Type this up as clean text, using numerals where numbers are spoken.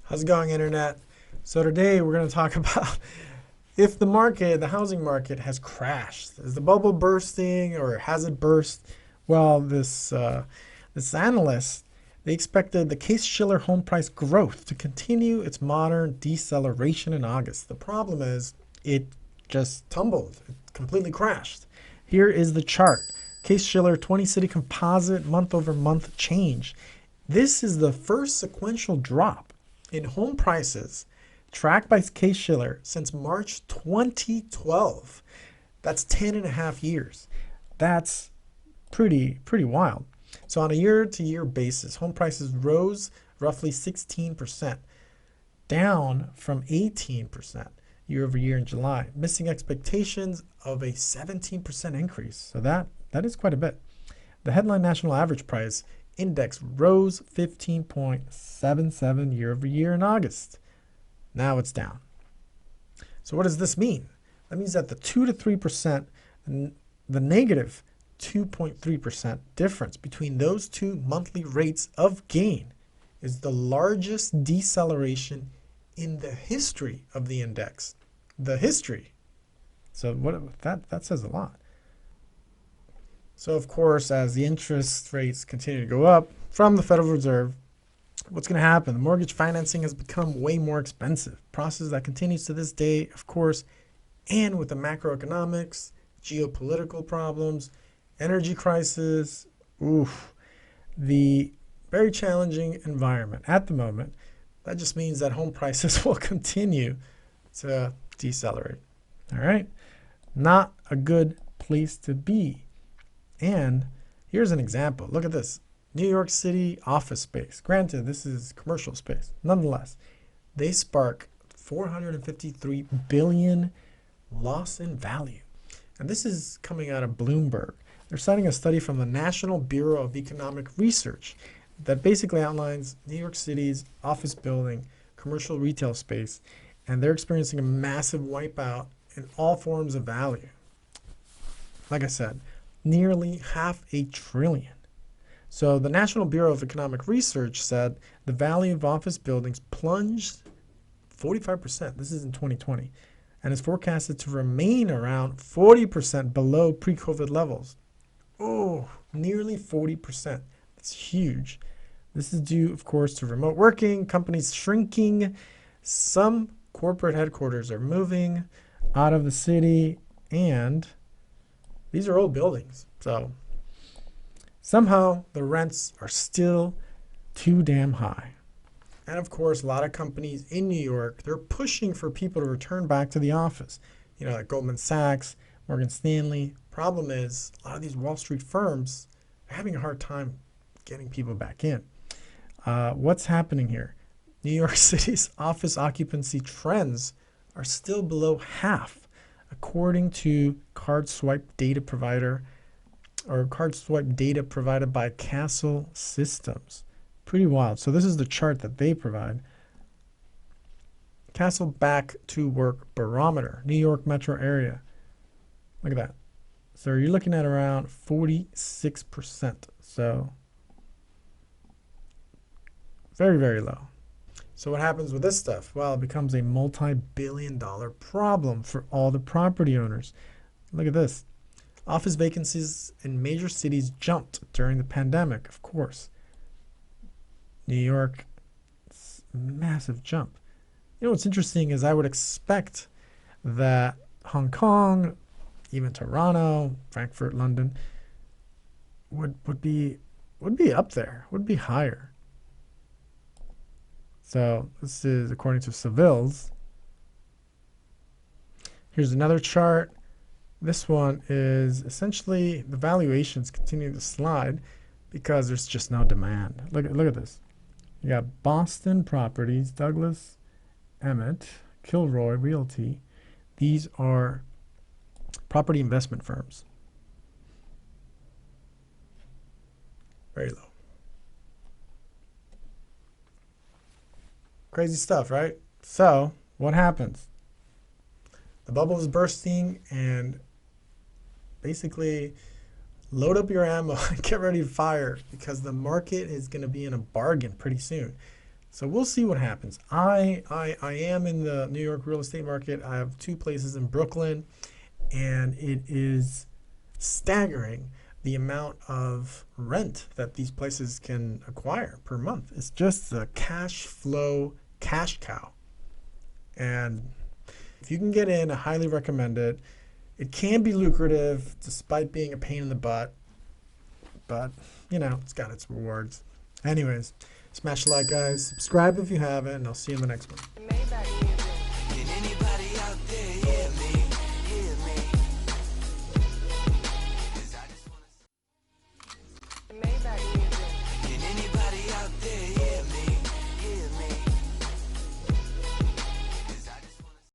How's it going, Internet? So today we're going to talk about if the housing market has crashed. Is the bubble bursting or has it burst? Well, this analyst, they expected the Case-Shiller home price growth to continue its modern deceleration in August. The problem is it just tumbled. It completely crashed. Here is the chart. Case-Shiller 20-city composite month-over-month change. This is the first sequential drop in home prices tracked by Case-Shiller since March 2012. That's 10 and a half years. That's pretty wild. So on a year-to-year basis, home prices rose roughly 16%, down from 18% year over year in July, missing expectations of a 17% increase. So that is quite a bit. The headline national average price index rose 15.77 year over year in August. Now it's down. So what does this mean? That means that the 2 to 3%, the negative 2.3% difference between those two monthly rates of gain is the largest deceleration in the history of the index. The history. So that says a lot. So of course, as the interest rates continue to go up from the Federal Reserve, what's going to happen? The mortgage financing has become way more expensive. Process that continues to this day, of course, and with the macroeconomics, geopolitical problems, energy crisis, the very challenging environment at the moment. That just means that home prices will continue to decelerate. All right, not a good place to be. And here's an example. Look at this. New York City office space. Granted, this is commercial space. Nonetheless, they spark 453 billion loss in value. And this is coming out of Bloomberg. They're citing a study from the National Bureau of Economic Research that basically outlines New York City's office building, commercial retail space, and they're experiencing a massive wipeout in all forms of value. Like I said, nearly $500 billion. So the National Bureau of Economic Research said the value of office buildings plunged 45%. This is in 2020, and is forecasted to remain around 40% below pre-COVID levels. Oh, nearly 40%. That's huge. This is due, of course, to remote working, companies shrinking. Some corporate headquarters are moving out of the city, and these are old buildings. So somehow the rents are still too damn high. And of course, a lot of companies in New York, they're pushing for people to return back to the office. Like Goldman Sachs, Morgan Stanley. Problem is, a lot of these Wall Street firms are having a hard time getting people back in. What's happening here? New York City's office occupancy trends are still below half, according to card swipe data provided by Castle Systems. Pretty wild. So this is the chart that they provide. Castle Back to Work Barometer, New York metro area. Look at that. So you're looking at around 46%. So very low. So what happens with this stuff? Well, it becomes a multi-billion-dollar problem for all the property owners. Look at this. Office vacancies in major cities jumped during the pandemic, of course. New York, massive jump. What's interesting is I would expect that Hong Kong, even Toronto, Frankfurt, London, would be up there, would be higher. So this is according to Seville's. Here's another chart. This one is essentially the valuations continue to slide because there's just no demand. Look at this. You got Boston Properties, Douglas Emmett, Kilroy Realty. These are property investment firms. Very low. Crazy stuff, right? So what happens? The bubble is bursting, and basically load up your ammo and get ready to fire, because the market is going to be in a bargain pretty soon. So we'll see what happens. I am in the New York real estate market. I have 2 places in Brooklyn, and it is staggering the amount of rent that these places can acquire per month. It's just the cash flow cash cow. And if you can get in, I highly recommend it. It can be lucrative despite being a pain in the butt, but you know, it's got its rewards. Anyways, smash the like, guys. Subscribe if you haven't, and I'll see you in the next one.